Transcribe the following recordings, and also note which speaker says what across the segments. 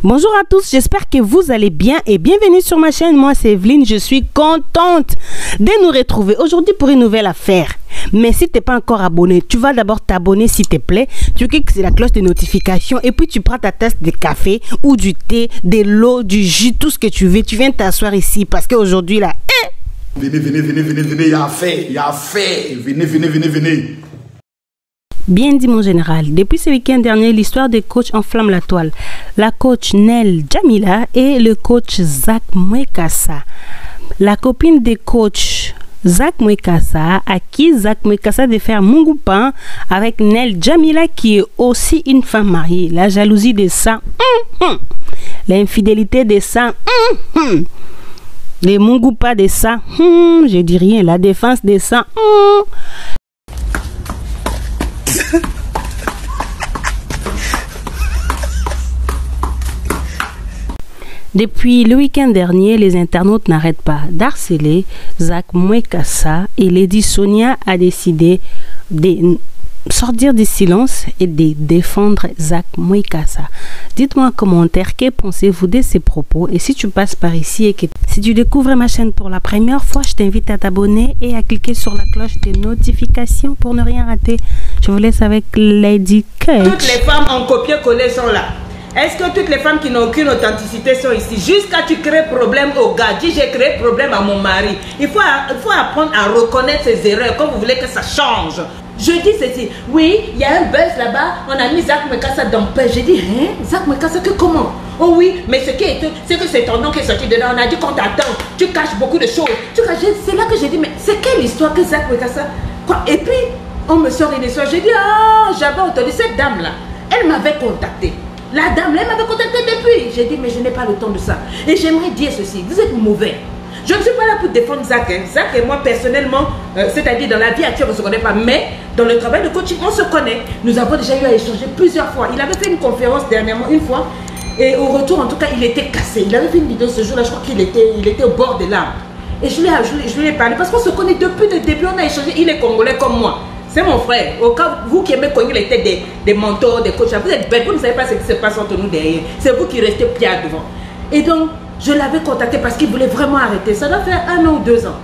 Speaker 1: Bonjour à tous, j'espère que vous allez bien et bienvenue sur ma chaîne. Moi c'est Evelyne, je suis contente de nous retrouver aujourd'hui pour une nouvelle affaire. Mais si tu n'es pas encore abonné, tu vas d'abord t'abonner s'il te plaît. Tu cliques sur la cloche de notification et puis tu prends ta tasse de café ou du thé, de l'eau, du jus, tout ce que tu veux. Tu viens t'asseoir ici parce qu'aujourd'hui là...
Speaker 2: Venez, il y a affaire, venez.
Speaker 1: Bien dit mon général, depuis ce week-end dernier, l'histoire des coachs enflamme la toile. La coach Nel Djamila et le coach Zach Mwekassa. La copine des coachs Zach Mwekassa, à qui Zach Mwekassa de faire Mungupan avec Nel Djamila qui est aussi une femme mariée. La jalousie de ça, l'infidélité de ça, les Mungupa de ça, je dis rien, la défense de ça, Depuis le week-end dernier, les internautes n'arrêtent pas d'harceler Zach Mwekassa et Lady Sonia a décidé de sortir du silence et de défendre Zach Mwekassa. Dites-moi en commentaire que pensez-vous de ces propos et si tu passes par ici et que si tu découvres ma chaîne pour la première fois, je t'invite à t'abonner et à cliquer sur la cloche de notification pour ne rien rater. Je vous laisse avec Lady Coach.
Speaker 3: Toutes les femmes en copier-coller sont là. Est-ce que toutes les femmes qui n'ont aucune authenticité sont ici? Jusqu'à tu crées problème au gars. Dis j'ai créé problème à mon mari. Il faut apprendre à reconnaître ses erreurs quand vous voulez que ça change. Je dis ceci, oui, il y a un buzz là-bas, on a mis Zach Mwekassa dans le buzz. J'ai dit, hein, Zach Mwekassa, que comment? Oh oui, mais ce qui est, c'est que c'est ton nom qui est sorti dedans. On a dit qu'on t'attend, tu caches beaucoup de choses. C'est là que j'ai dit, mais c'est quelle histoire que Zach Mwekassa? Quoi? Et puis, on me sort une histoire. J'ai dit, ah, j'avais entendu cette dame-là. Elle m'avait contacté. La dame, elle m'avait contacté depuis. J'ai dit, mais je n'ai pas le temps de ça. Et j'aimerais dire ceci, vous êtes mauvais. Je ne suis pas là pour défendre Zach. Zach et moi, personnellement, c'est-à-dire dans la vie actuelle, on ne se connaît pas. Mais dans le travail de coaching, on se connaît. Nous avons déjà eu à échanger plusieurs fois. Il avait fait une conférence dernièrement, une fois. Et au retour, en tout cas, il était cassé. Il avait fait une vidéo ce jour-là, je crois qu'il était au bord des larmes. Et je lui ai parlé parce qu'on se connaît depuis le début. On a échangé. Il est congolais comme moi. C'est mon frère. Au cas où vous qui aimez cogner les têtes des mentors, des coachs, vous êtes bêtes. Vous ne savez pas ce qui se passe entre nous derrière. C'est vous qui restez pieds devant. Et donc, je l'avais contacté parce qu'il voulait vraiment arrêter. Ça doit faire 1 an ou 2 ans.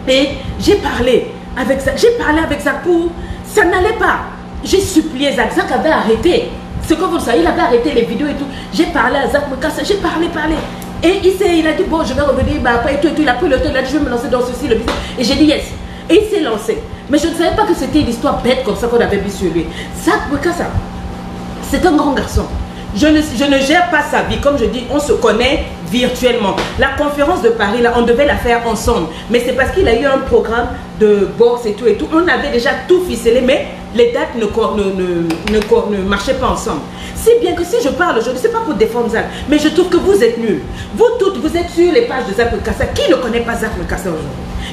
Speaker 3: Et j'ai parlé avec Zach. Pour... Ça n'allait pas. J'ai supplié Zach. Zach avait arrêté. Ce que vous savez, il avait arrêté les vidéos et tout. J'ai parlé à Zach Mwekassa. J'ai parlé. Et il a dit, bon, je vais revenir. Bah, après, et tout. Il a pris le temps. Il a dit, je vais me lancer dans ceci, le business. Et j'ai dit, yes. Et il s'est lancé. Mais je ne savais pas que c'était une histoire bête comme ça qu'on avait vu sur lui. Zach Mwekassa, c'est un grand garçon. Je ne gère pas sa vie. Comme je dis, on se connaît virtuellement. La conférence de Paris, là, on devait la faire ensemble. Mais c'est parce qu'il a eu un programme de boxe et tout. On avait déjà tout ficelé, mais les dates ne marchaient pas ensemble. Si bien que si je parle aujourd'hui, ce n'est pas pour défendre Zach, mais je trouve que vous êtes nuls. Vous toutes, vous êtes sur les pages de Zach Mwekassa. Qui ne connaît pas Zach Mwekassa aujourd'hui?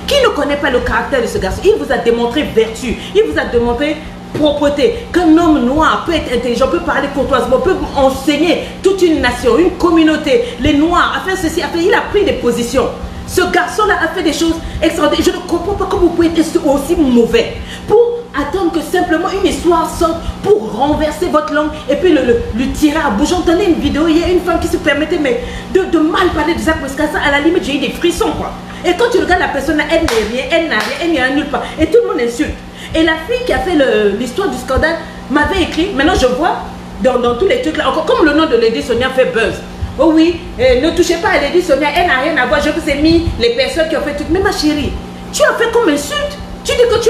Speaker 3: Qui ne connaît pas le caractère de ce garçon? Il vous a démontré vertu. Il vous a démontré propreté, qu'un homme noir peut être intelligent, peut parler courtoisement, peut enseigner toute une nation, une communauté, les noirs, a fait ceci, il a pris des positions. Ce garçon-là a fait des choses extraordinaires. Je ne comprends pas comment vous pouvez être aussi mauvais pour attendre que simplement une histoire sorte pour renverser votre langue et puis le tirer à bout. J'entendais une vidéo, il y a une femme qui se permettait de mal parler de Zach Mwekassa. À la limite, j'ai eu des frissons, quoi. Et quand tu regardes la personne, elle n'est rien, elle n'a rien, elle n'y a nulle part. Et tout le monde insulte. Et la fille qui a fait l'histoire du scandale m'avait écrit, maintenant je vois dans tous les trucs là, encore comme le nom de Lady Sonia fait buzz. Oh oui, ne touchez pas à Lady Sonia, elle n'a rien à voir, je vous ai mis les personnes qui ont fait tout. Mais ma chérie, tu as fait comme insulte. Tu dis que tu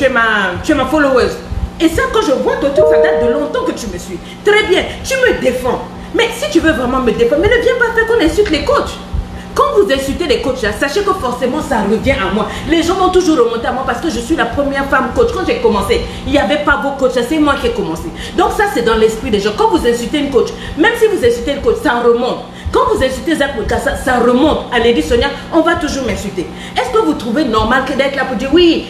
Speaker 3: es ma followeuse. Et ça, quand je vois ton truc, ça date de longtemps que tu me suis. Très bien, tu me défends. Mais si tu veux vraiment me défendre, mais ne viens pas faire qu'on insulte les coachs. Quand vous insultez les coachs, là, sachez que forcément ça revient à moi. Les gens vont toujours remonter à moi parce que je suis la première femme coach. Quand j'ai commencé, il n'y avait pas vos coachs, c'est moi qui ai commencé. Donc ça, c'est dans l'esprit des gens. Quand vous insultez une coach, même si vous insultez une coach, ça remonte. Quand vous insultez Zach Mwekassa, ça remonte à Lady Sonia, on va toujours m'insulter. Est-ce que vous trouvez normal que d'être là pour dire oui,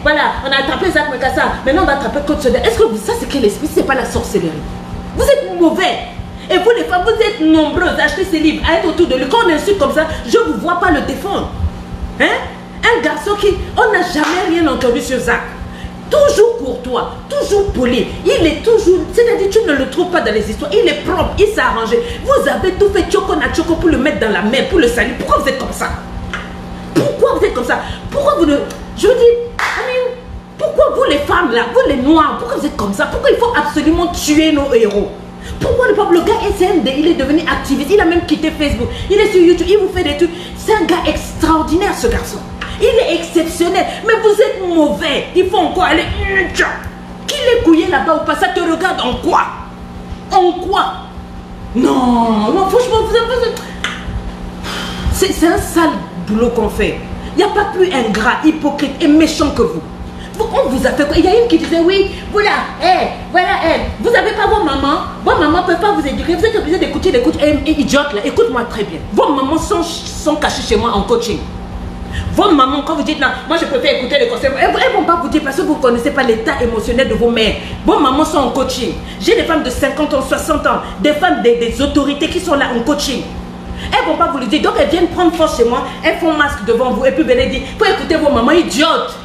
Speaker 3: voilà, on a attrapé Zach Mwekassa, maintenant on va attraper coach Sonia? Est-ce que ça, c'est quel esprit? C'est pas la sorcellerie. Vous êtes mauvais. Et vous les femmes, vous êtes nombreuses à acheter ces livres, à être autour de lui. Quand on insulte comme ça, je ne vous vois pas le défendre. Hein? Un garçon qui... On n'a jamais rien entendu sur Zach. toujours courtois, toujours poli. Il est toujours, c'est-à-dire tu ne le trouves pas dans les histoires. Il est propre, il s'est arrangé. Vous avez tout fait choco na choco pour le mettre dans la main, pour le salir. Pourquoi vous êtes comme ça? Pourquoi vous êtes comme ça? Pourquoi vous ne... Je veux dire, pourquoi vous les femmes là, vous les noirs, pourquoi vous êtes comme ça? Pourquoi il faut absolument tuer nos héros? Pourquoi le gars SND, il est devenu activiste, il a même quitté Facebook, il est sur YouTube, il vous fait des trucs. C'est un gars extraordinaire ce garçon. Il est exceptionnel, mais vous êtes mauvais. Il faut encore aller... Qu'il est couillé là-bas ou pas, ça te regarde en quoi? En quoi? Non, non, franchement, c'est un sale boulot qu'on fait. Il n'y a pas plus ingrat, hypocrite et méchant que vous. On vous a fait quoi? Il y a une qui disait oui, voilà, vous n'avez pas vos mamans ne peuvent pas vous éduquer, vous êtes obligé d'écouter idiote là, écoute-moi très bien. Vos mamans sont cachées chez moi en coaching. Vos mamans, quand vous dites non, moi je préfère écouter les conseils, elles ne vont pas vous dire parce que vous ne connaissez pas l'état émotionnel de vos mères. Vos mamans sont en coaching. J'ai des femmes de 50 ans, 60 ans, des femmes des autorités qui sont là en coaching. Elles ne vont pas vous le dire, donc elles viennent prendre force chez moi, elles font masque devant vous et puis venez dire, faut écouter vos mamans idiotes.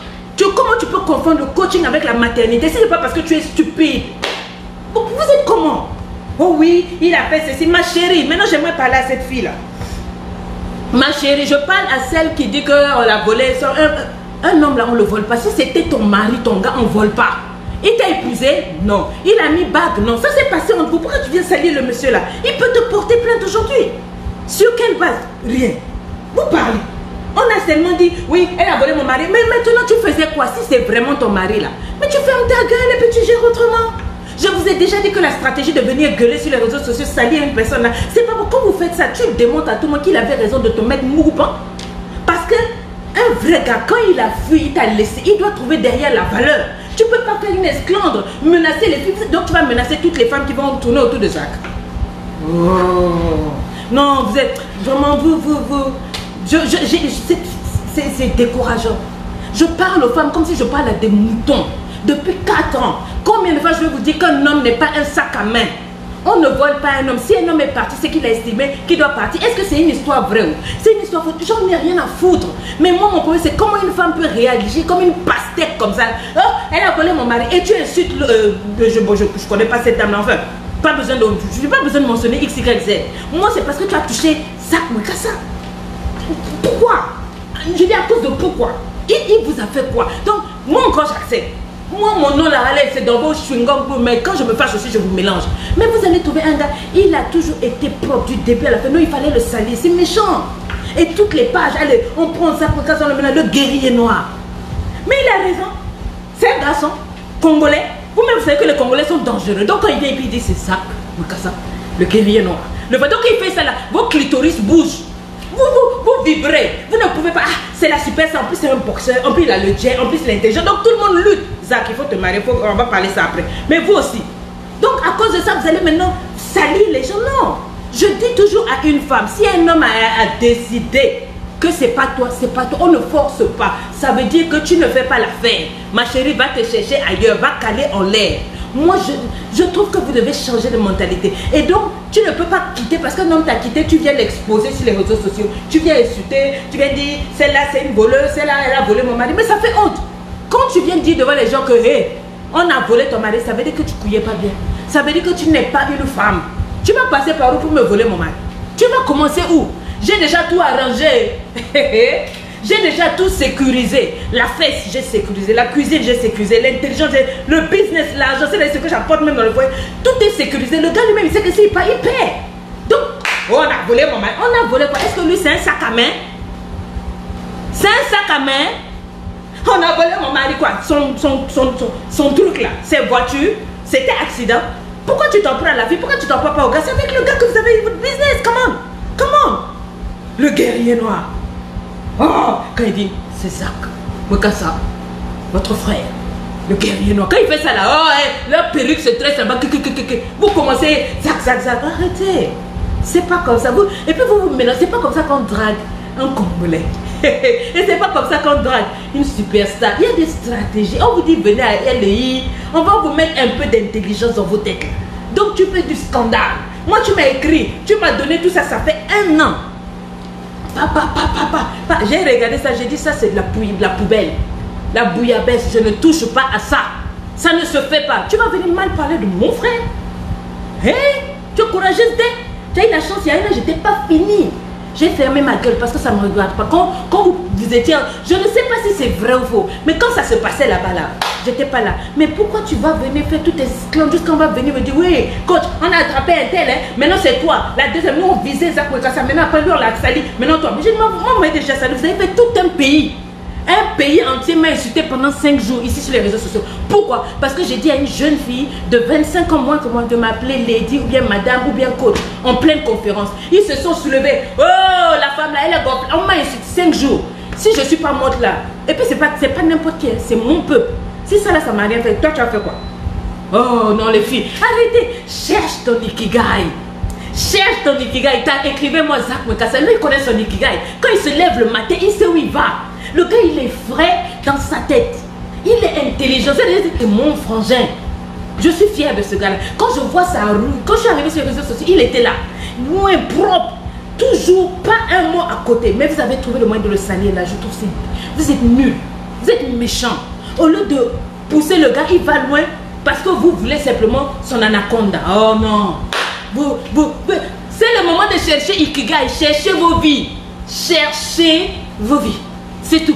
Speaker 3: Comment tu peux confondre le coaching avec la maternité? Ce n'est pas parce que tu es stupide. Vous êtes comment? Oh oui, il a fait ceci. Ma chérie, maintenant j'aimerais parler à cette fille-là. Ma chérie, je parle à celle qui dit qu'on l'a volé. Un homme là, on ne le vole pas. Si c'était ton mari, ton gars, on ne vole pas. Il t'a épousé? Non. Il a mis bague? Non. Ça s'est passé entre vous. Pourquoi tu viens salir le monsieur là? Il peut te porter plainte aujourd'hui. Sur quelle base? Rien. Vous parlez. On a seulement dit, oui, elle a volé mon mari. Mais maintenant, tu faisais quoi si c'est vraiment ton mari là? Mais tu fermes ta gueule et puis tu gères autrement. Je vous ai déjà dit que la stratégie de venir gueuler sur les réseaux sociaux, salir une personne là, c'est pas pourquoi vous faites ça. Tu démontres à tout le monde qu'il avait raison de te mettre mourant. Parce que un vrai gars, quand il a fui, il t'a laissé, il doit trouver derrière la valeur. Tu peux pas faire une esclandre, menacer les filles. Donc tu vas menacer toutes les femmes qui vont tourner autour de Jacques. Oh. Non, vous êtes vraiment, c'est décourageant. Je parle aux femmes comme si je parle à des moutons. Depuis 4 ans, combien de fois je vais vous dire qu'un homme n'est pas un sac à main? On ne vole pas un homme. Si un homme est parti, c'est qu'il a estimé qu'il doit partir. Est-ce que c'est une histoire vraie? C'est une histoire fausse. J'en ai rien à foutre. Mais moi, mon problème, c'est comment une femme peut réagir comme une pastèque comme ça. Oh, elle a volé mon mari. Et tu insultes je connais pas cette dame, enfin. Pas besoin de, je n'ai pas besoin de mentionner X, Y, Z. Moi, c'est parce que tu as touché Zach Mwekassa. Pourquoi? Je dis à cause de pourquoi. Il vous a fait quoi? Donc, moi encore j'accepte. Moi, mon nom là, c'est dans vos chewing-gums, mais quand je me fâche aussi, je vous mélange. Mais vous allez trouver un gars, il a toujours été propre du début à la fin. Non, il fallait le salir, c'est méchant. Et toutes les pages, allez, on prend ça pour casser le guerrier noir. Mais il a raison. C'est un garçon congolais. Vous-même, vous savez que les Congolais sont dangereux. Donc, quand il vient et puis il dit c'est ça, le guerrier noir. Donc, il fait ça là, vos clitoris bougent. Vous vibrez. Vous ne pouvez pas. Ah, c'est la super, en plus c'est un boxeur, en plus il a le jet, en plus il est intelligent. Donc tout le monde lutte. Zach, il faut te marier, on va parler ça après. Mais vous aussi. Donc à cause de ça, vous allez maintenant salir les gens. Non. Je dis toujours à une femme, si un homme a décidé que c'est pas toi, on ne force pas. Ça veut dire que tu ne fais pas l'affaire. Ma chérie, va te chercher ailleurs, va caler en l'air. Moi, je trouve que vous devez changer de mentalité. Et donc, tu ne peux pas quitter parce qu'un homme t'a quitté, tu viens l'exposer sur les réseaux sociaux. Tu viens insulter, tu viens dire, celle-là c'est une voleuse, celle-là elle a volé mon mari. Mais ça fait honte. Quand tu viens dire devant les gens que, hey, on a volé ton mari, ça veut dire que tu couillais pas bien. Ça veut dire que tu n'es pas une femme. Tu vas passer par où pour me voler mon mari? Tu vas commencer où? J'ai déjà tout arrangé. J'ai déjà tout sécurisé. La fesse, j'ai sécurisé. La cuisine, j'ai sécurisé. L'intelligence, le business, l'argent, c'est ce que j'apporte même dans le foyer. Tout est sécurisé. Le gars lui-même, il sait que s'il perd, il perd. Donc, on a volé mon mari. On a volé quoi? Est-ce que lui, c'est un sac à main? C'est un sac à main? On a volé mon mari quoi? Son truc là, ses voitures, c'était accident. Pourquoi tu t'en prends à la vie? Pourquoi tu t'en prends pas au gars? C'est avec le gars que vous avez eu votre business. Comment? Comment? Le guerrier noir. Oh, quand il dit, c'est Zach Mwekassa, votre frère, le guerrier noir. Quand il fait ça là, oh, hey, leur perruque se tresse là-bas, vous commencez, Zach, arrêtez. C'est pas comme ça. Et puis vous mélangez, c'est pas comme ça qu'on drague un Congolais. Et c'est pas comme ça qu'on drague une superstar. Il y a des stratégies. On vous dit, venez à LEI, on va vous mettre un peu d'intelligence dans vos têtes. Donc tu fais du scandale. Moi, tu m'as écrit, tu m'as donné tout ça, ça fait 1 an. Papa. J'ai regardé ça, j'ai dit ça c'est de la poubelle. La bouillabaisse, je ne touche pas à ça. Ça ne se fait pas. Tu vas venir mal parler de mon frère. Hé, tu es courageuse, tu as eu la chance, il y a un an, je n'étais pas finie. J'ai fermé ma gueule parce que ça ne me regarde pas. Quand vous étiez... Je ne sais pas si c'est vrai ou faux. Mais quand ça se passait là-bas, là, j'étais pas là. Mais pourquoi tu vas venir faire tous tes clans jusqu'à on va venir me dire, oui, coach, on a attrapé un tel, hein, maintenant c'est toi. La deuxième, nous on visait Zach Mwekassa, maintenant après lui on l'a sali, maintenant toi. Mais j'ai dit, moi déjà sali, vous avez fait tout un pays. Un pays entier m'a insulté pendant 5 jours ici sur les réseaux sociaux. Pourquoi? Parce que j'ai dit à une jeune fille de 25 ans moins que moi de m'appeler Lady ou bien Madame ou bien Coach en pleine conférence. Ils se sont soulevés. Oh, la femme là, elle est gonflée. On m'a insulté 5 jours. Si je ne suis pas morte là, et puis c'est pas n'importe qui, c'est mon peuple. Si ça là, ça m'a rien fait, toi tu as fait quoi? Oh non les filles, arrêtez. Cherche ton Ikigai. Cherche ton Ikigai. Écrivez-moi Zach Mwekassa. Lui il connaît son Ikigai. Quand il se lève le matin, il sait où il va. Le gars, il est frais dans sa tête. Il est intelligent. C'est mon frangin. Je suis fière de ce gars-là. Quand je vois sa rue, quand je suis arrivée sur les réseaux sociaux, il était là. Moins propre. Toujours pas un mot à côté. Mais vous avez trouvé le moyen de le salir là. Je trouve que vous êtes nuls. Vous êtes méchants. Au lieu de pousser le gars, il va loin parce que vous voulez simplement son anaconda. Oh non. C'est le moment de chercher Ikigai. Cherchez vos vies. Cherchez vos vies. C'est tout.